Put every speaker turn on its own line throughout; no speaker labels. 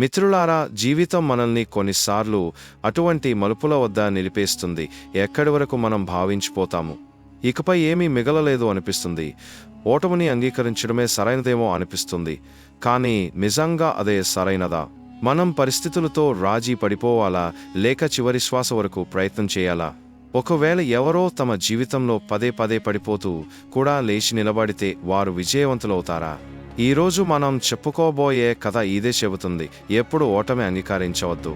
మిత్రులారా, జీవితం మనల్ని కొన్నిసార్లు అటువంటి మలుపుల వద్ద నిలిపేస్తుంది. ఎక్కడి వరకు మనం భావించిపోతాము, ఇకపై ఏమీ మిగలలేదు అనిపిస్తుంది. ఓటమిని అంగీకరించడమే సరైనదేమో అనిపిస్తుంది. కానీ నిజంగా అదే సరైనదా? మనం పరిస్థితులతో రాజీ పడిపోవాలా, లేక చివరి శ్వాస వరకు ప్రయత్నం చేయాలా? ఒకవేళ ఎవరో తమ జీవితంలో పదే పదే పడిపోతూ కూడా లేచి నిలబడితే వారు విజయవంతులవుతారా? ఈరోజు మనం చెప్పుకోబోయే కథ ఇదే చెబుతుంది. ఎప్పుడు ఓటమి అంగీకరించవద్దు.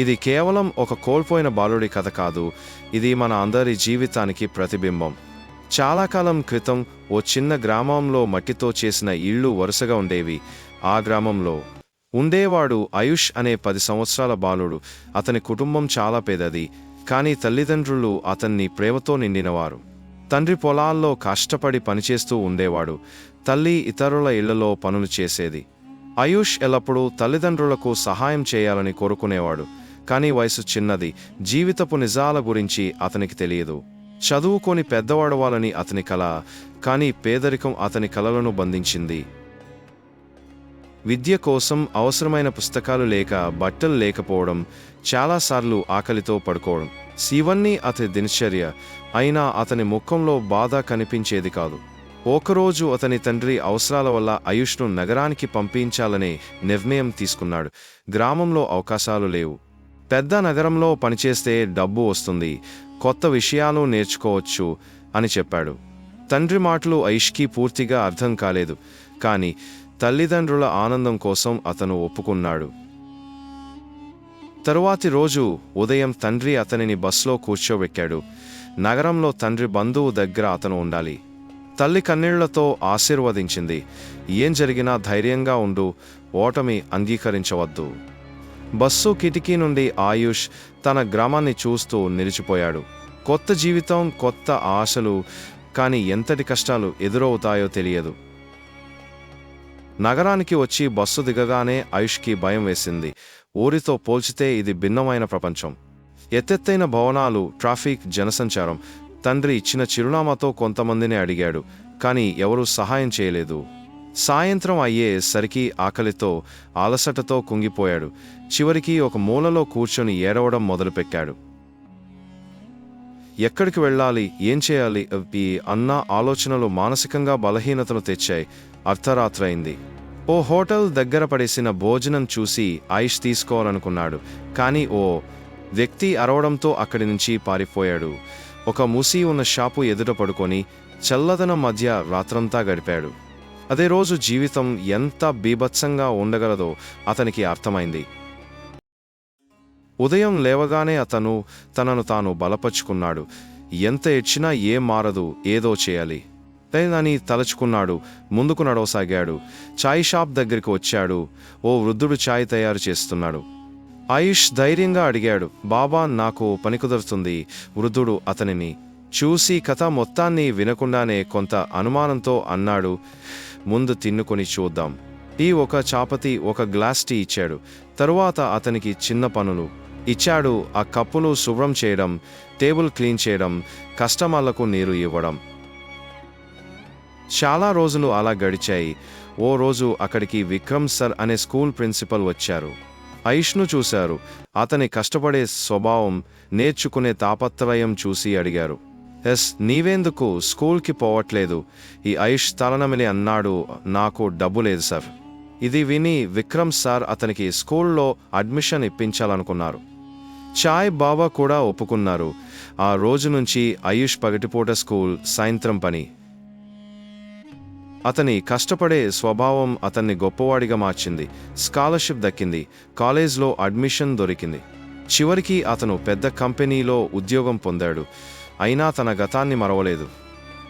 ఇది కేవలం ఒక కోల్పోయిన బాలుడి కథ కాదు, ఇది మన అందరి జీవితానికి ప్రతిబింబం. చాలా కాలం క్రితం ఓ చిన్న గ్రామంలో మట్టితో చేసిన ఇళ్ళు వరుసగా ఉండేవి. ఆ గ్రామంలో ఉండేవాడు ఆయుష్ అనే 10 సంవత్సరాల బాలుడు. అతని కుటుంబం చాలా పేదది, కానీ తల్లిదండ్రులు అతన్ని ప్రేమతో నిండినవారు. తండ్రి పొలాల్లో కష్టపడి పనిచేస్తూ ఉండేవాడు. తల్లి ఇతరుల ఇళ్లలో పనులు చేసేది. ఆయుష్ ఎల్లప్పుడూ తల్లిదండ్రులకు సహాయం చేయాలని కోరుకునేవాడు. కానీ వయసు చిన్నది, జీవితపు నిజాల గురించి అతనికి తెలియదు. చదువుకొని పెద్దవాడవాలని అతని కల, కానీ పేదరికం అతని కలలను బంధించింది. విద్య కోసం అవసరమైన పుస్తకాలు లేక, బట్టలు లేకపోవడం, చాలాసార్లు ఆకలితో పడుకోవడం, ఇవన్నీ అతని దినచర్య. అయినా అతని ముఖంలో బాధ కనిపించేది కాదు. ఒకరోజు అతని తండ్రి అవసరాల వల్ల ఆయుష్ను నగరానికి పంపించాలనే నిర్ణయం తీసుకున్నాడు. గ్రామంలో అవకాశాలు లేవు. పెద్ద నగరంలో పనిచేస్తే డబ్బు వస్తుంది, కొత్త విషయాలు నేర్చుకోవచ్చు అని చెప్పాడు. తండ్రి మాటలు ఆయుష్కి పూర్తిగా అర్థం కాలేదు, కానీ తల్లిదండ్రుల ఆనందం కోసం అతను ఒప్పుకున్నాడు. తరువాతి రోజు ఉదయం తండ్రి అతనిని బస్సులో కూర్చోబెట్టాడు. నగరంలో తండ్రి బంధువు దగ్గర అతను ఉండాలి. తల్లి కన్నీళ్లతో ఆశీర్వదించింది. ఏం జరిగినా ధైర్యంగా ఉండు, ఓటమి అంగీకరించవద్దు. బస్సు కిటికీ నుండి ఆయుష్ తన గ్రామాన్ని చూస్తూ నిలిచిపోయాడు. కొత్త జీవితం, కొత్త ఆశలు, కానీ ఎంతటి కష్టాలు ఎదురవుతాయో తెలియదు. నగరానికి వచ్చి బస్సు దిగగానే ఆయుష్కి భయం వేసింది. ఊరితో పోల్చితే ఇది భిన్నమైన ప్రపంచం. ఎత్తెత్తైన భవనాలు, ట్రాఫిక్, జనసంచారం. తండ్రి ఇచ్చిన చిరునామాతో కొంతమందిని అడిగాడు, కానీ ఎవరూ సహాయం చేయలేదు. సాయంత్రం అయ్యేసరికి ఆకలితో, అలసటతో కుంగిపోయాడు. చివరికి ఒక మూలలో కూర్చొని ఏడవడం మొదలుపెట్టాడు. ఎక్కడికి వెళ్ళాలి, ఏం చేయాలి అన్న ఆలోచనలు మానసికంగా బలహీనతను తెచ్చాయి. అర్ధరాత్రైంది. ఓ హోటల్ దగ్గర పడేసిన భోజనం చూసి ఆయుష్ తీసుకోవాలనుకున్నాడు. కానీ ఓ వ్యక్తి అరవడంతో అక్కడి నుంచి పారిపోయాడు. ఒక మూసి ఉన్న షాపు ఎదుట పడుకొని చల్లదనం మధ్య రాత్రంతా గడిపాడు. అదే రోజు జీవితం ఎంత బీభత్సంగా ఉండగలదో అతనికి అర్థమైంది. ఉదయం లేవగానే అతను తనను తాను బలపరుచుకున్నాడు. ఎంత ఏడ్చినా ఏం మారదు, ఏదో చేయాలి అని తలచుకున్నాడు. ముందుకు నడవసాగాడు. చాయ్ షాప్ దగ్గరికి వచ్చాడు. ఓ వృద్ధుడు చాయ్ తయారు చేస్తున్నాడు. ఆయుష్ ధైర్యంగా అడిగాడు, బాబా, నాకు పని కుదురుతుంది. వృద్ధుడు అతనిని చూసి కథ మొత్తాన్ని వినకుండానే కొంత అనుమానంతో అన్నాడు, ముందు తిన్నుకొని చూద్దాం. ఒక చాపతి, ఒక గ్లాస్ టీ ఇచ్చాడు. తరువాత అతనికి చిన్న పనులు ఇచ్చాడు. ఆ కప్పులు శుభ్రం చేయడం, టేబుల్ క్లీన్ చేయడం, కస్టమర్లకు నీరు ఇవ్వడం. చాలా రోజులు అలా గడిచాయి. ఓ రోజు అక్కడికి విక్రమ్ సర్ అనే స్కూల్ ప్రిన్సిపల్ వచ్చారు. ఆయుష్ను చూశారు. అతని కష్టపడే స్వభావం, నేర్చుకునే తాపత్రయం చూసి అడిగారు, నీవెందుకు స్కూల్కి పోవట్లేదు? ఆయుష్ తలనమిలి అన్నాడు, నాకు డబ్బు లేదు సార్. ఇది విని విక్రమ్ సార్ అతనికి స్కూల్లో అడ్మిషన్ ఇప్పించాలనుకున్నారు. చాయ్ బాబా కూడా ఒప్పుకున్నారు. ఆ రోజు నుంచి ఆయుష్ పగటిపూట స్కూల్, సాయంత్రం పని. అతని కష్టపడే స్వభావం అతన్ని గొప్పవాడిగా మార్చింది. స్కాలర్షిప్ దక్కింది. కాలేజ్లో అడ్మిషన్ దొరికింది. చివరికి అతను పెద్ద కంపెనీలో ఉద్యోగం పొందాడు. అయినా తన గతాన్ని మరవలేదు.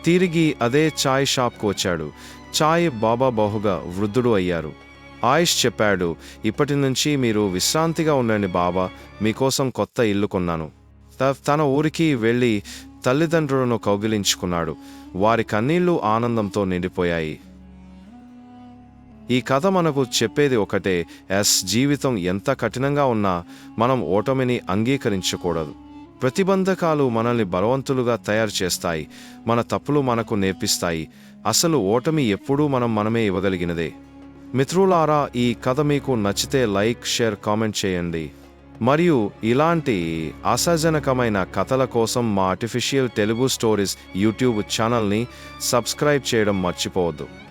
తిరిగి అదే చాయ్ షాప్కు వచ్చాడు. చాయ్ బాబా బహుగా వృద్ధుడు అయ్యారు. ఆయుష్ చెప్పాడు, ఇప్పటి నుంచి మీరు విశ్రాంతిగా ఉండండి బాబా, మీకోసం కొత్త ఇల్లు కొన్నాను. తన ఊరికి వెళ్ళి తల్లిదండ్రులను కౌగిలించుకున్నాడు. వారి కన్నీళ్లు ఆనందంతో నిండిపోయాయి. ఈ కథ మనకు చెప్పేది ఒకటే, జీవితం ఎంత కఠినంగా ఉన్నా మనం ఓటమిని అంగీకరించకూడదు. ప్రతిబంధకాలు మనల్ని బలవంతులుగా తయారు చేస్తాయి. మన తప్పులు మనకు నేర్పిస్తాయి. అసలు ఓటమి ఎప్పుడూ మనమే ఇవ్వగలిగినదే. మిత్రులారా, ఈ కథ మీకు నచ్చితే లైక్, షేర్, కామెంట్ చేయండి. మరియు ఇలాంటి ఆశాజనకమైన కథల కోసం మా ఆర్టిఫిషియల్ తెలుగు స్టోరీస్ యూట్యూబ్ ఛానల్ని సబ్స్క్రైబ్ చేయడం మర్చిపోవద్దు.